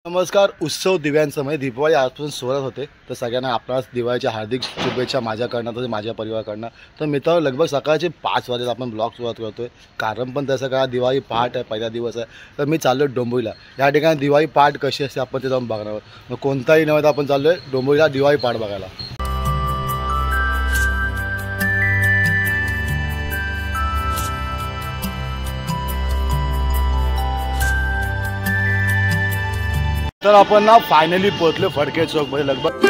नमस्कार. उत्सव दिव्यांचं म्हणजे दिवाळी आजपासून सुरुवात होते, तर सगळ्यांना आपणास दिवाळीच्या हार्दिक शुभेच्छा माझ्याकडनं तसेच माझ्या परिवाराकडनं. तर मित्रांनो, लगभग सकाळचे 5 वाजता आपण ब्लॉग सुरुवात करतोय. कारण पण तसं का दिवाळी पहाट आहे, पहिला दिवस आहे. तर मी चाललो डोंबिवलीला. या ठिकाणी दिवाळी पहाट कशी असते आपण ते जाऊन बघणार आहोत. मग कोणताही नव्हे, आपण चाललोय डोंबिवलीला दिवाळी पहाट बघायला. तर आपण ना फायनली पोहोचलो फडके चौक मध्ये. लगभग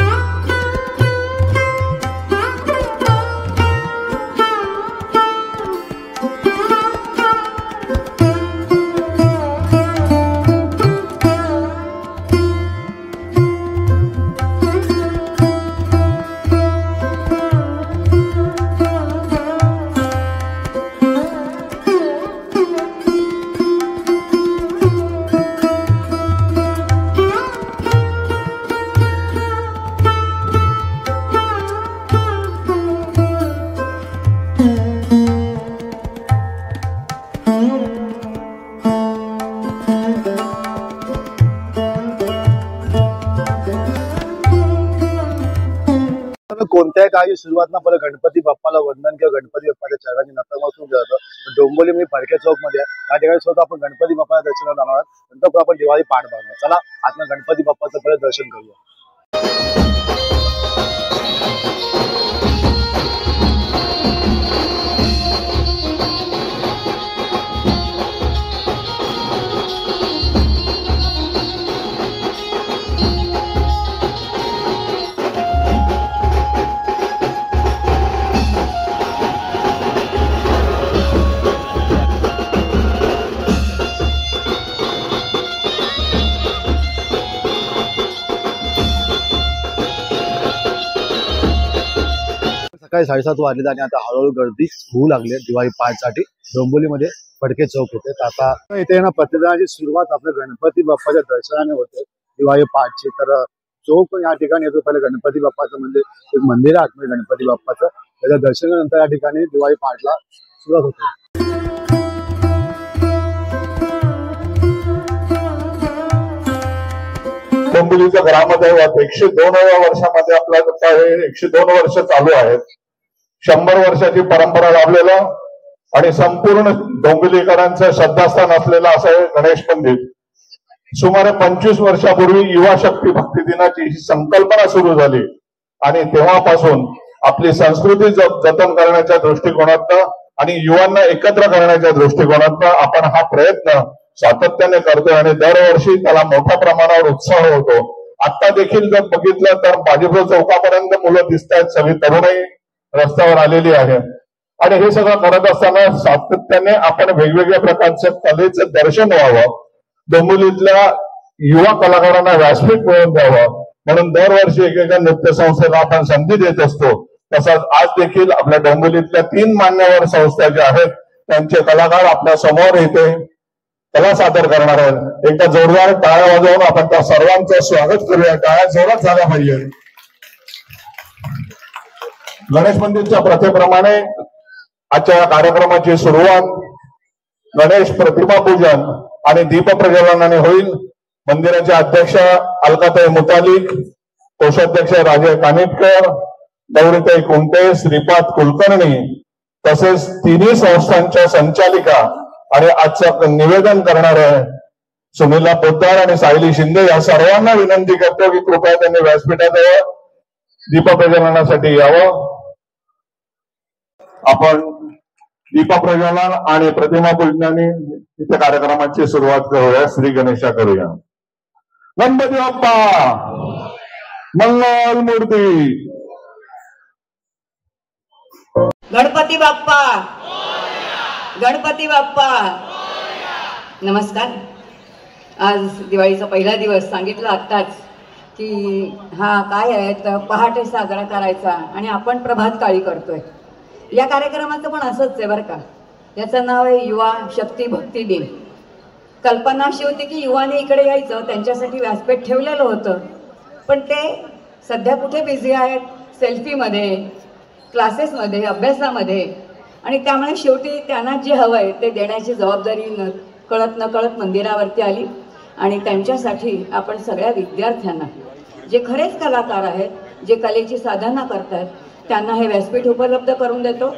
कोणत्याही काळाची सुरुवात ना पहिलं गणपती बाप्पाला वंदन किंवा गणपती बाप्पाच्या चरणांची नतमस्तक जातं. डोंबिवली मी फडके चौक मध्ये या ठिकाणी स्वतः आपण गणपती बाप्पाला दर्शनाला जाणार आहोत. नंतर आपण दिवाळी पहाट बघणार. चला आता गणपती बाप्पाचं पहिलं दर्शन करूया. सकाळी 7:30 वाजले आणि आता हळूहळू गर्दी होऊ लागली दिवाळी पहाटसाठी डोंबिवलीमध्ये फडके चौक होते. तर आता इथे ना प्रतिदानाची सुरुवात आपल्या गणपती बाप्पाच्या दर्शनाने होते दिवाळी पहाटची. तर चौक या ठिकाणी येतो. पहिले गणपती बाप्पाचं म्हणजे एक मंदिर आहे आतमध्ये गणपती बाप्पाचं. त्याच्या दर्शनानंतर या ठिकाणी दिवाळी पहाटला सुरुवात होते. डोंबिवलीच्या ग्रामदैवत 102व्या वर्षामध्ये आपला 102 वर्ष चालू आहेत. 100 वर्षाची परंपरा लाभलेलं आणि संपूर्ण डोंबिवलीकरांचं श्रद्धास्थान असलेलं असं गणेश मंदिर. सुमारे 25 वर्षापूर्वी युवा शक्ती भक्ती दिनाची ही संकल्पना सुरू झाली आणि तेव्हापासून आपली संस्कृती जतन करण्याच्या दृष्टिकोनातनं आणि युवांना एकत्र करण्याच्या दृष्टिकोनातनं आपण हा प्रयत्न सातत्याने करतोय आणि दरवर्षी त्याला मोठ्या प्रमाणावर उत्साह होतो. आता देखील जर बघितलं तर बाजीप्रभू चौकापर्यंत मुलं दिसत आहेत, सगळी तरुणाई रस्त्यावर आलेली आहे. आणि हे सगळं करत असताना सातत्याने आपण वेगवेगळ्या प्रकारच्या कलेचं दर्शन व्हावं, डोंबिवलीतल्या युवा कलाकारांना व्यासपीठ मिळवून द्यावं म्हणून दरवर्षी एकेका नृत्य संस्थेला आपण संधी देत असतो. तसंच आज देखील आपल्या डोंबिवलीतल्या 3 मान्यवर संस्था ज्या आहेत त्यांचे कलाकार आपल्या समोर येते कला सादर करणार आहेत. एकदा जोरदार टाळ्या वाजवून आपण त्या सर्वांचं स्वागत करूया. टाळ्या जोरात झाल्या पाहिजे. गणेश मंदिरच्या प्रथेप्रमाणे आजच्या या कार्यक्रमाची सुरुवात गणेश प्रतिमा पूजन आणि दीप प्रज्वलनाने होईल. मंदिराचे अध्यक्ष अलकाताई मुतालिक, कोषाध्यक्ष राजे कानिटकर, गौरीताई कुंटे, श्रीपाद कुलकर्णी तसेच तिन्ही संस्थांच्या संचालिका आणि आजचं निवेदन करणारे सुनीला पोद्दार आणि सायली शिंदे या सर्वांना विनंती करतो की कृपया त्यांनी व्यासपीठात दीपप्रज्वलनासाठी यावं. आपण दीपप्रज्वलन आणि प्रतिमा पूजनाने इथे कार्यक्रमाची सुरुवात करूया. श्री गणेशा करूया. गणपती बाप्पा मंगल मूर्ती. गणपती बाप्पा, गणपती बाप्पा. नमस्कार. आज दिवाळीचा पहिला दिवस. सांगितलं आत्ताच की हा काय आहे तर पहाटे साजरा करायचा आणि आपण प्रभात काळी करतोय. या कार्यक्रमाचं पण असंच आहे बरं का. याचं नाव आहे युवा शक्ती भक्ती दिन. कल्पना अशी होती की युवाने इकडे यायचं, त्यांच्यासाठी व्यासपीठ ठेवलेलं होतं, पण ते सध्या कुठे बिझी आहेत, सेल्फीमध्ये, क्लासेसमध्ये, अभ्यासामध्ये. आणि त्यामुळे शेवटी त्यांना जे हवं आहे ते देण्याची जबाबदारी कळत नकळत मंदिरावरती आली. आणि त्यांच्यासाठी आपण सगळ्या विद्यार्थ्यांना, जे खरेच कलाकार आहेत, जे कलेची साधना करतात, त्यांना हे व्यासपीठ उपलब्ध करून देतो.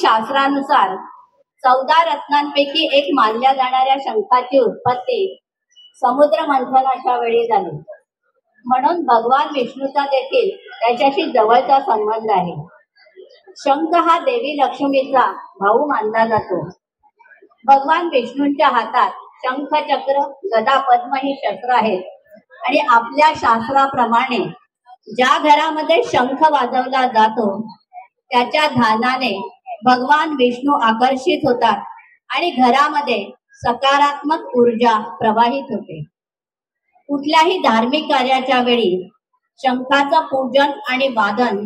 शास्त्रानुसार 14 रत्नांपैकी एक मानल्या जाणाऱ्या शंखाची उत्पत्ती समुद्र मंथनाच्या वेळी झाली. म्हणून भगवान विष्णूचा देखील त्याच्याशी जवळचा संबंध आहे. शंख हा देवी लक्ष्मीचा भाऊ मानला जातो. भगवान विष्णूंच्या हातात शंख, चक्र, गदा, पद्म ही शस्त्र आहेत आणि आपल्या शास्त्राप्रमाणे ज्या घरामध्ये शंख वाजवला जातो त्याच्या धानाने भगवान विष्णू आकर्षित होतात आणि घरामध्ये सकारात्मक ऊर्जा प्रवाहित होते. कुठल्याही धार्मिक कार्याच्या वेळी शंखाचं पूजन आणि वादन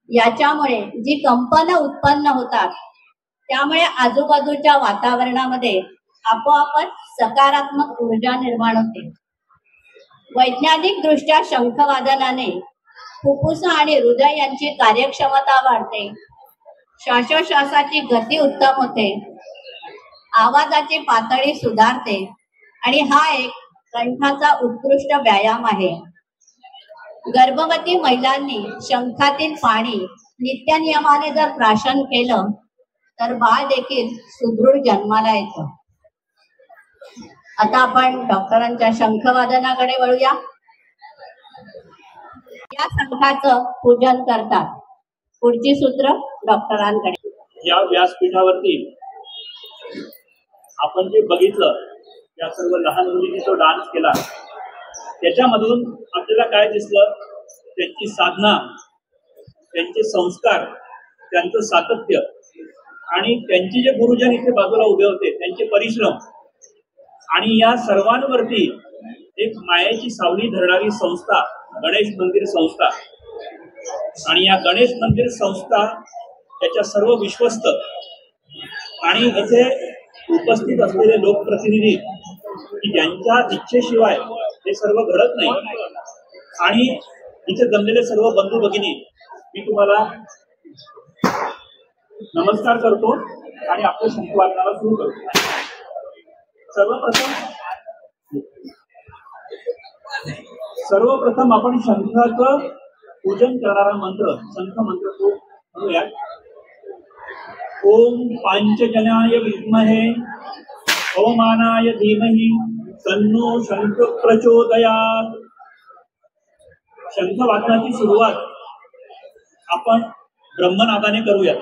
याच्यामुळे जी कंपनं उत्पन्न होतात त्यामुळे आजूबाजूच्या वातावरणामध्ये आपोआपच सकारात्मक ऊर्जा निर्माण होते. वैज्ञानिक दृष्ट्या शंखवादनाने फुफ्फुस आणि हृदय यांची कार्यक्षमता वाढते, श्वासोश्वासाची गती उत्तम होते, आवाजाची पातळी सुधारते आणि हा एक कंठाचा उत्कृष्ट व्यायाम आहे. गर्भवती महिलांनी शंखातील पाणी नित्यनियमाने जर प्राशन केलं तर बाळ देखील सुदृढ जन्माला येतं. आता आपण डॉक्टरांच्या शंखवादनाकडे वळूया. या शंखाचं पूजन करतात. पुढची सूत्र डॉक्टरांकडे. या व्यासपीठावरती आपण जे बघितलं या सर्व लहान मुलींनी तो डान्स केला त्याच्यामधून आपल्याला काय दिसलं? त्यांची साधना, त्यांचे संस्कार, त्यांचं सातत्य आणि त्यांचे जे गुरुजन इथे बाजूला उभे होते त्यांचे परिश्रम आणि या सर्वांवरती एक मायेची सावली धरणारी संस्था गणेश मंदिर संस्था आणि या गणेश मंदिर संस्था त्याच्या सर्व विश्वस्त आणि इथे उपस्थित असलेले लोकप्रतिनिधी की ज्यांच्या इच्छेशिवाय हे सर्व घडत नाही आणि इथे जमलेले सर्व बंधू भगिनी मी तुम्हाला नमस्कार करतो आणि आपल्या शंखवादनाला सुरू करतो. सर्वप्रथम आपण शंखाचं पूजन करणारा मंत्र शंख मंत्र तो म्हणूया. ओम पांचजन्याय विद्महे ओमानाय धीमहि तन्नो शंख प्रचोदयात. शंख वादनाची सुरुवात आपण ब्रह्मनादाने करूया.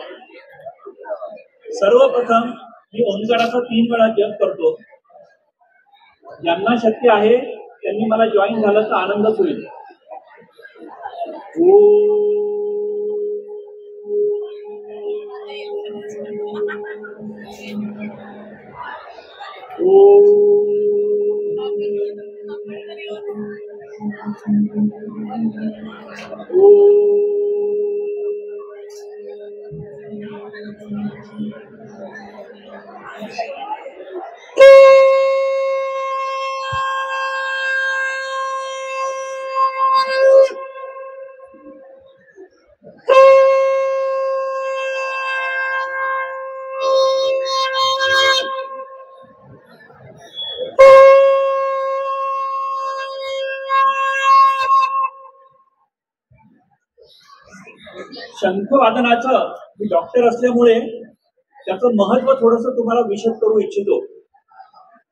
सर्वप्रथम मी ओंकाराचा 3 वेळा जप करतो. ज्यांना शक्य आहे त्यांनी मला जॉईन झालं तर आनंदच होईल. शंखवादनाचं मी डॉक्टर असल्यामुळे त्याचं महत्व थोडंसं तुम्हाला विशद करू इच्छितो.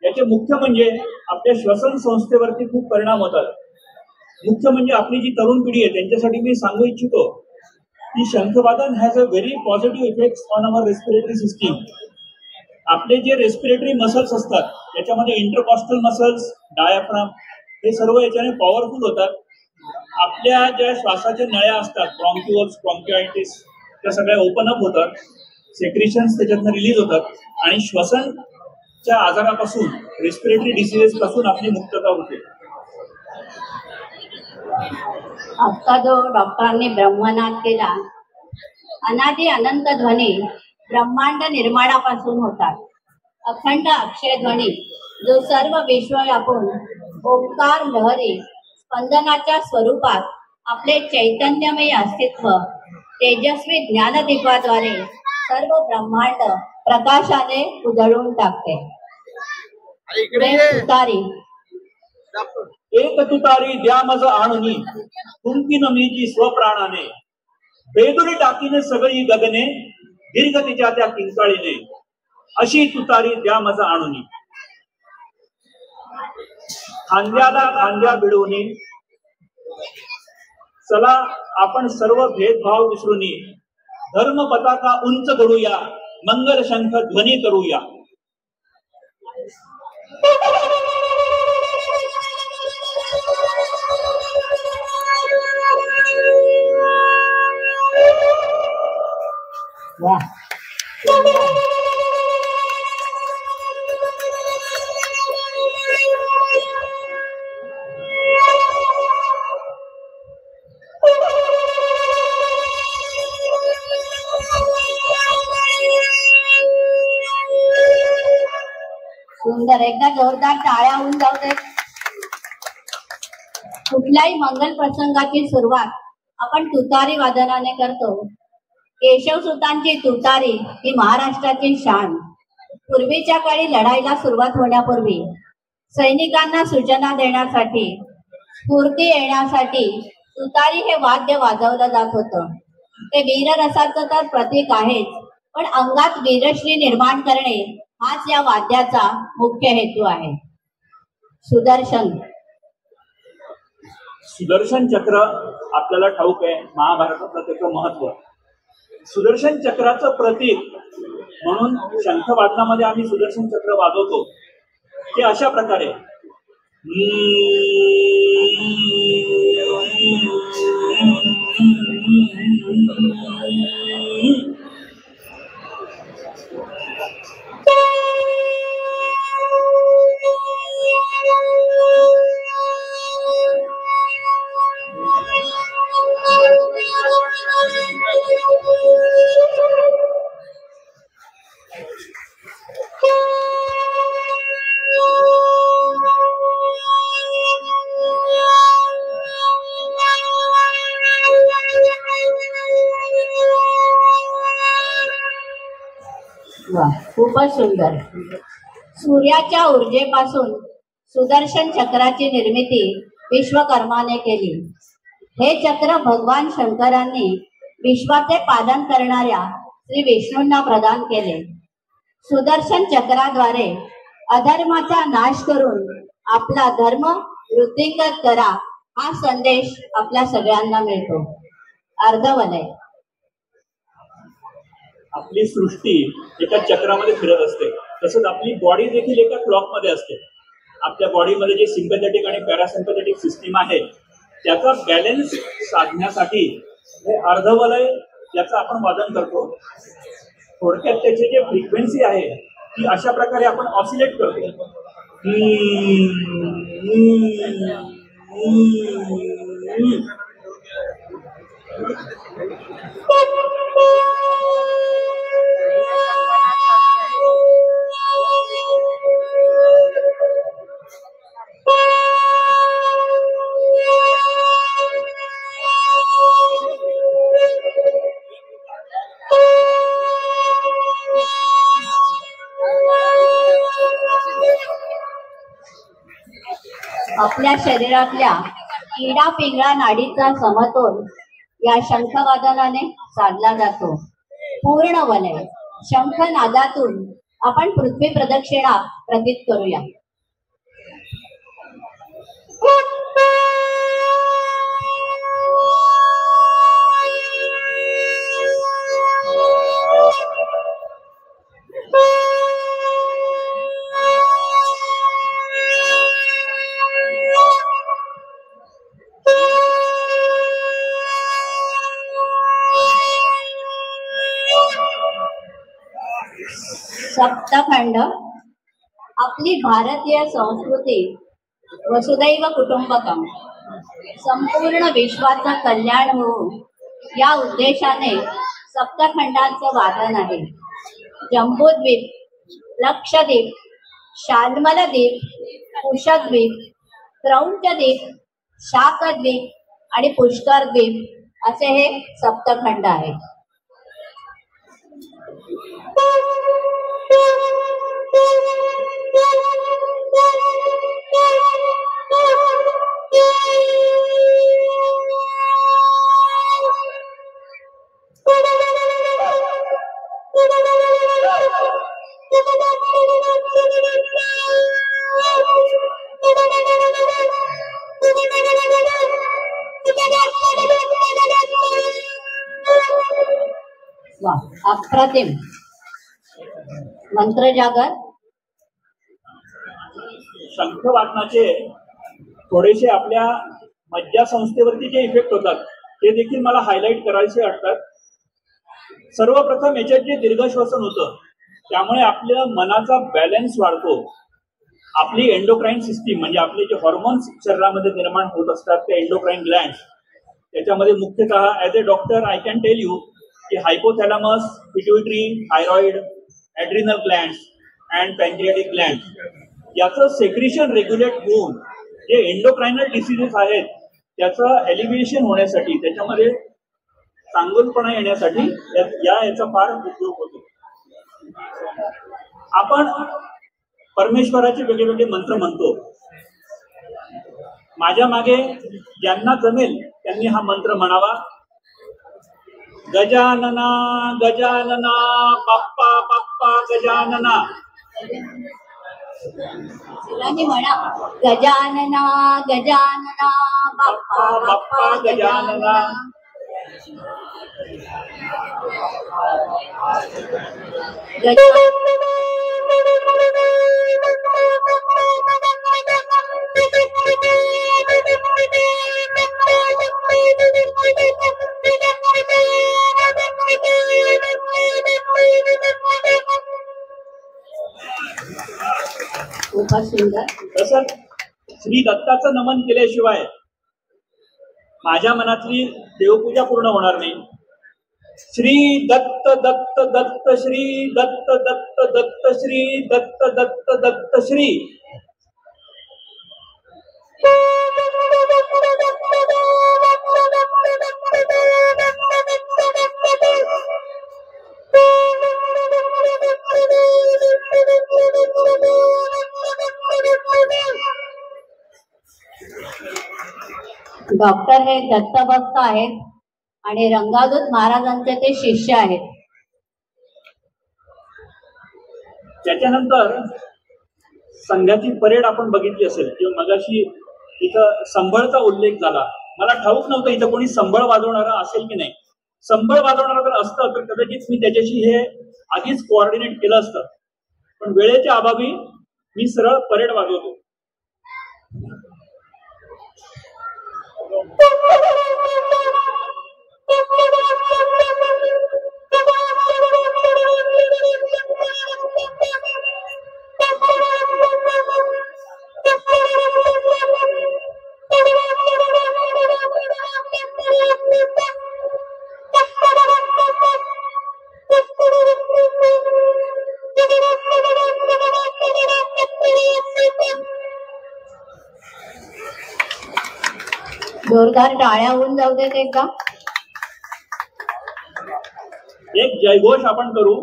याचे मुख्य म्हणजे आपल्या श्वसन संस्थेवरती खूप परिणाम होतात. मुख्य म्हणजे आपली जी तरुण पिढी आहे त्यांच्यासाठी मी सांगू इच्छितो की शंखवादन has a very positive effects on our respiratory system. आपले जे रेस्पिरेटरी मसल्स असतात त्याच्यामध्ये इंटरकॉस्टल मसल्स, डायाफ्राम हे सर्व याच्याने पॉवरफुल होतात. आपल्या ज्या श्वासाच्या नळ्या असतात ब्रॉन्क्युअल्स, ब्रॉन्कायटिस त्या सगळ्या ओपन अप होतात. सेक्रेशन्स त्याच्यातनं रिलीज होतात आणि श्वसनच्या आजारापासून, रेस्पिरेटरी डिसीजेस पासून आपली मुक्तता होते. आता जो डॉक्टरांनी ब्रह्मनाद केला, अनादि अनंत ध्वनी ब्रह्मांड निर्माणापासून होतात. अखंड अक्षय ध्वनी जो सर्व विश्व व्यापून ओंकार लहरी स्पंदनाच्या स्वरूपात आपले चैतन्यमय अस्तित्व तेजस्वी ज्ञानदीपाद्वारे सर्व ब्रह्मांड प्रकाशाने उजळून टाकते. तुतारी एक तुतारी द्या मज आणुनी तुमकीन मीची स्वप्राणाने बेदुरी टाकीने सगळी गगने दीर्घ तिच्या त्या किंकाळीने अशी तुतारी द्या मज आणुनी. खांद्याला खांद्या भिडवून चला आपण सर्व भेदभाव विसरून धर्म पताका उंच करूया, मंगल शंख ध्वनी करूया. सुंदर, एकदा जोरदार टाळ्या होऊन जाऊ दे. कुठल्याही मंगल प्रसंगाची सुरुवात आपण तुतारी वादनाने करतो. केशवसुतांची तुतारी ही महाराष्ट्राची शान. पूर्वीच्या काळी लढाईला सुरुवात होण्यापूर्वी सैनिकांना सूचना देण्यासाठी, स्फूर्ती येण्यासाठी तुतारी हे वाद्य वाजवलं जात होतं. ते वीररसाचं तर प्रतीक आहेच, पण अंगात वीरश्री निर्माण करणे हाच या वाद्याचा मुख्य हेतू आहे. सुदर्शन सुदर्शन चक्र आपल्याला ठाऊक आहे, महाभारतातलं त्याचं महत्व. सुदर्शन चक्राचं प्रतीक म्हणून शंखवादनामध्ये आम्ही सुदर्शन चक्र वाजवतो. ते अशा प्रकारे खूपच सुंदर. सूर्याच्या ऊर्जेपासून सुदर्शन चक्राची निर्मिती विश्वकर्माने केली. हे चक्र भगवान शंकरांनी विश्वाचे पालन करणाऱ्या श्री विष्णूंना प्रदान केले. सुदर्शन चक्राद्वारे अधर्माचा नाश करून आपला धर्म वृद्धिंगत करा हा संदेश आपल्या सगळ्यांना मिळतो. अर्धवलय. आपली सृष्टी एका चक्रामध्ये फिरत असते, तसंच आपली बॉडी देखील एका क्लॉकमध्ये असते. आपल्या बॉडीमध्ये जे सिम्पॅथेटिक आणि पॅरासिम्पॅथेटिक सिस्टीम आहे त्याचा बॅलन्स साधण्यासाठी हे अर्धवलय याचं आपण वादन करतो. थोडक्यात त्याची जी फ्रिक्वेन्सी आहे ती अशा प्रकारे आपण ऑसिलेट करतो. आपल्या शरीरातल्या किडा पिंगळा नाडीचा समतोल या शंखवादनाने साधला जातो. पूर्ण वलय. शंखनादातून आपण पृथ्वी प्रदक्षिणा प्रतीत करूया. सप्तखंड. आपली भारतीय संस्कृती वसुदैव कुटुंबकम, संपूर्ण विश्वाचं कल्याण होऊन या उद्देशाने सप्तखंडांचं वादन आहे. जम्बूद्वीप, लक्षद्वीप, शाल्मलद्वीप, कुशद्वीप, क्रौंचद्वीप, शाकद्वीप आणि पुष्करद्वीप असे हे सप्तखंड आहेत. वा, अप्रतिम. मंत्रजागर. शंख वादनाचे थोडेसे आपल्या मज्जा संस्थेवरती जे इफेक्ट होतात ते देखील मला हायलाईट करायचे वाटतात. सर्वप्रथम याच्यात जे दीर्घ श्वसन होतं त्यामुळे आपल्या मनाचा बॅलन्स वाढतो. आपली एंडोक्राईन सिस्टीम म्हणजे आपले जे हॉर्मोन्स शरीरामध्ये निर्माण होत असतात ते एंडोक्राईन ग्लँड, त्याच्यामध्ये मुख्यतः as a doctor I can tell you की hypothalamus, pituitary, thyroid, adrenal gland and pancreatic gland याचं सेक्रिशन रेग्युलेट होऊन जे एंडोक्रायनल डिसिजेस आहेत त्याचं एलिव्हिएशन होण्यासाठी, त्याच्यामध्ये चांगुलपणा येण्यासाठी याचा फार उपयोग होतो. आपण परमेश्वराचे वेगळे वेगळे मंत्र म्हणतो. माझ्या मागे ज्यांना जमेल त्यांनी हा मंत्र म्हणावा. गजानना गजानना बाप्पा बाप्पा गजानना. म्हणा गजानना गजानना बाप्पा बाप्पा गजानना. खूपच सुंदर. तसंच श्री दत्ताचं नमन केल्याशिवाय माझ्या मनातली देवपूजा पूर्ण होणार नाही. श्री दत्त दत्त दत्त श्री दत्त दत्त दत्त श्री दत्त दत्त दत्त श्री. डॉक्टर हे दत्तभक्त आहेत आणि रंगादूत महाराजांचे ते शिष्य आहेत. त्याच्यानंतर संघाची परेड आपण बघितली असेल किंवा मगाशी इथं संबळचा उल्लेख झाला. मला ठाऊक नव्हतं इथं कोणी संबळ वाजवणारा असेल की नाही. संबळ वाजवणारा जर असतं तर कदाचित मी त्याच्याशी हे आधीच कोऑर्डिनेट केलं असतं, पण वेळेच्या अभावी मी सरळ परेड वाजवतो. जोरदार टाळ्या होऊन जाऊ देत एकदा. एक जयघोष आपण करू.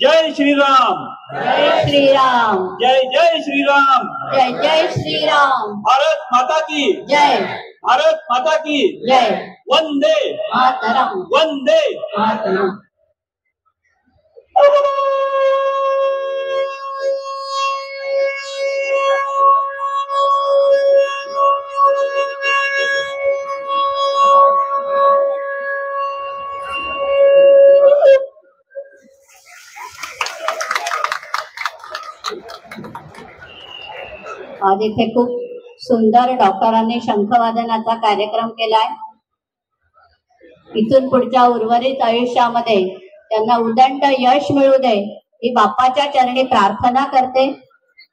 जय श्रीराम, जय श्रीराम, जय जय श्रीराम, जय जय श्रीराम, भारत माता की जय, भारत माता की जय, वंदे मातरम, वंदे. मातरम. आज इथे खूप सुंदर डॉक्टरांनी शंखवादनाचा कार्यक्रम केलाय. इथून पुढच्या उर्वरित आयुष्यामध्ये त्यांना उदंड यश मिळू दे ही बाप्पाच्या चरणी प्रार्थना करते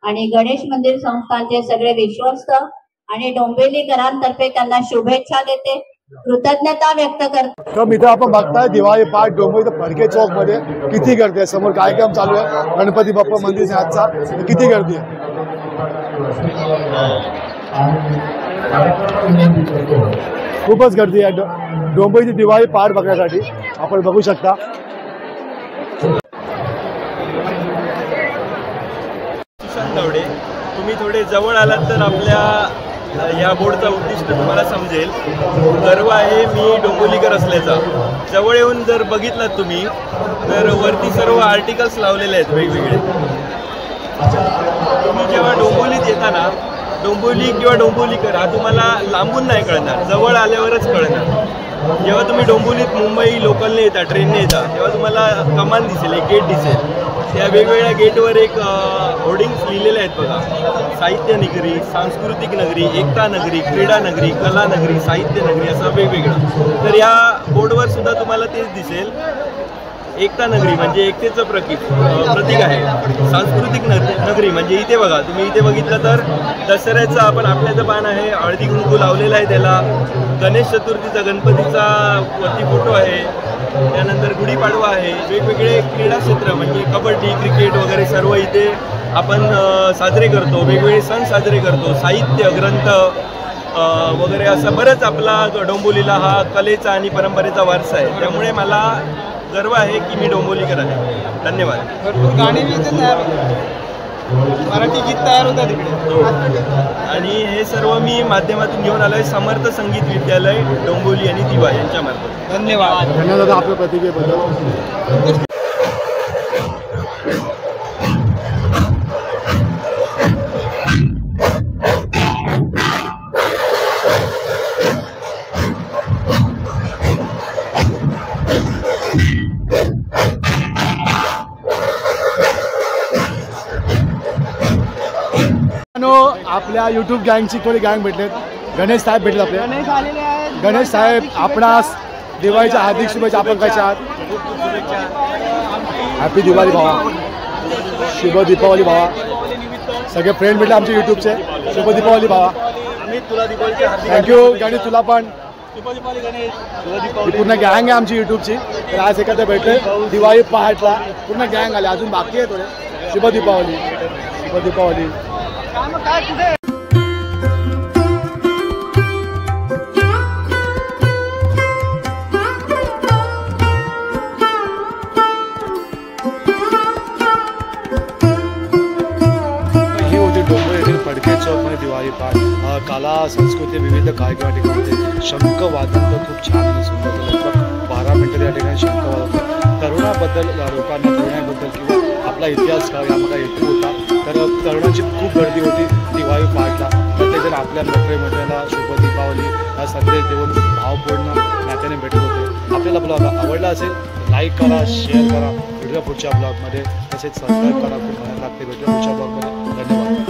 आणि गणेश मंदिर संस्थानचे सगळे विश्वस्त आणि डोंबिवलीकरांतर्फे त्यांना शुभेच्छा देते, कृतज्ञता व्यक्त करते. तर मित्र आपण बघताय दिवाळी पहाट डोंबिवली फडके चौक मध्ये किती गर्दी आहे. समोर कार्यक्रम चालू आहे गणपती बाप्पा मंदिर आजचा. किती गर्दी आहे. खूपच गर्दी आहे डोंबिवली दिवाळी पहाट बघण्यासाठी. आपण बघू शकता. तावडे, तुम्ही थोडे जवळ आलात तर आपल्या या बोर्डचा उद्दिष्ट तुम्हाला समजेल. गर्व आहे मी डोंबिवलीकर असल्याचा. जवळ येऊन जर बघितलात तुम्ही तर वरती सर्व आर्टिकल्स लावलेले आहेत वेगवेगळे. तुम्ही जेव्हा डोंबिवलीत येता ना, डोंबिवली किंवा डोंबिवलीकर हा तुम्हाला लांबून नाही कळणार, जवळ आल्यावरच कळणार. जेव्हा तुम्ही डोंबिवलीत मुंबई लोकलने येता, ट्रेनने येता, तेव्हा तुम्हाला कमान दिसेल, एक गेट दिसेल. त्या वेगवेगळ्या गेटवर एक होर्डिंग्स लिहिलेले आहेत बघा. साहित्य नगरी, सांस्कृतिक नगरी, एकता नगरी, क्रीडा नगरी, कला नगरी, साहित्य नगरी असं वेगवेगळं. तर या बोर्डवर सुद्धा तुम्हाला तेच दिसेल. एकता नगरी म्हणजे एकतेचं प्रतीक आहे. सांस्कृतिक नगरी म्हणजे इथे बघा, तुम्ही इथे बघितलं तर दसऱ्याचं आपण आपल्याचं पान आहे, हळदी कुंकू लावलेलं आहे त्याला. गणेश चतुर्थीचा, गणपतीचा वरती फोटो आहे. त्यानंतर गुढीपाडवा आहे. वेगवेगळे क्रीडा क्षेत्र म्हणजे कबड्डी, क्रिकेट वगैरे सर्व इथे आपण साजरे करतो. वेगवेगळे सण साजरे करतो. साहित्य, ग्रंथ वगैरे असं बरंच आपला डोंबिवलीला हा कलेचा आणि परंपरेचा वारसा आहे. त्यामुळे मला गर्व आहे की मी डोंबिवलीकर आहे. धन्यवाद. भरपूर गाणी तयार मराठी गीत तयार होतात तिकडे. आणि हे सर्व मी माध्यमातून घेऊन आलो आहे. समर्थ संगीत विद्यालय डोंबिवली आणि दिवा यांच्यामार्फत. धन्यवाद. धन्यवाद आपल्या प्रतिक्रियेबद्दल. आपल्या यूट्यूब गँगची थोडी गँग भेटलेत. गणेश साहेब भेटले आपले. गणेश आलेले आहेत. गणेश साहेब आपणास दिवाळीच्या हार्दिक शुभेच्छा. आपण कशा आहात. हॅपी दिवाळी भावा. शुभ दीपावली भावा. सगळे फ्रेंड भेटले आमचे यूट्यूबचे. शुभ दीपावली भावा. थँक्यू गणेश तुला पण. पूर्ण गँग आहे आमची यूट्यूबची. तर आज एखाद्या भेटले दिवाळी पहाटला पूर्ण गँग आले. अजून बाकी आहे थोडे. शुभ दीपावली. शुभ दीपावली. फडके चौकमध्ये दिवाळी पहाट कला संस्कृती विविध कार्यक्रम ठिकाणी होते. शंख वादन तर खूप छान आणि सुंदर होतं. लगभग 12 मिनिटं या ठिकाणी शंख वाजवतो. तरुणाबद्दल, लोकांना तरुणाबद्दल किंवा आपला इतिहास यामध्ये हेतू होता. तर तरुणांची खूप गर्दी होती दिवाळी पहाटला. प्रत्येकजण आपल्या मित्रमंडळाला शुभ दीपावली हा संदेश देऊन भावपूर्ण नात्याने भेटत होते. आपल्याला ब्लॉग आवडला असेल लाईक करा, शेअर करा. भेटूया पुढच्या ब्लॉगमध्ये. तसेच सबस्क्राईब करा. खूप मेहनत लागते. भेटूया पुढच्या ब्लॉगमध्ये. धन्यवाद.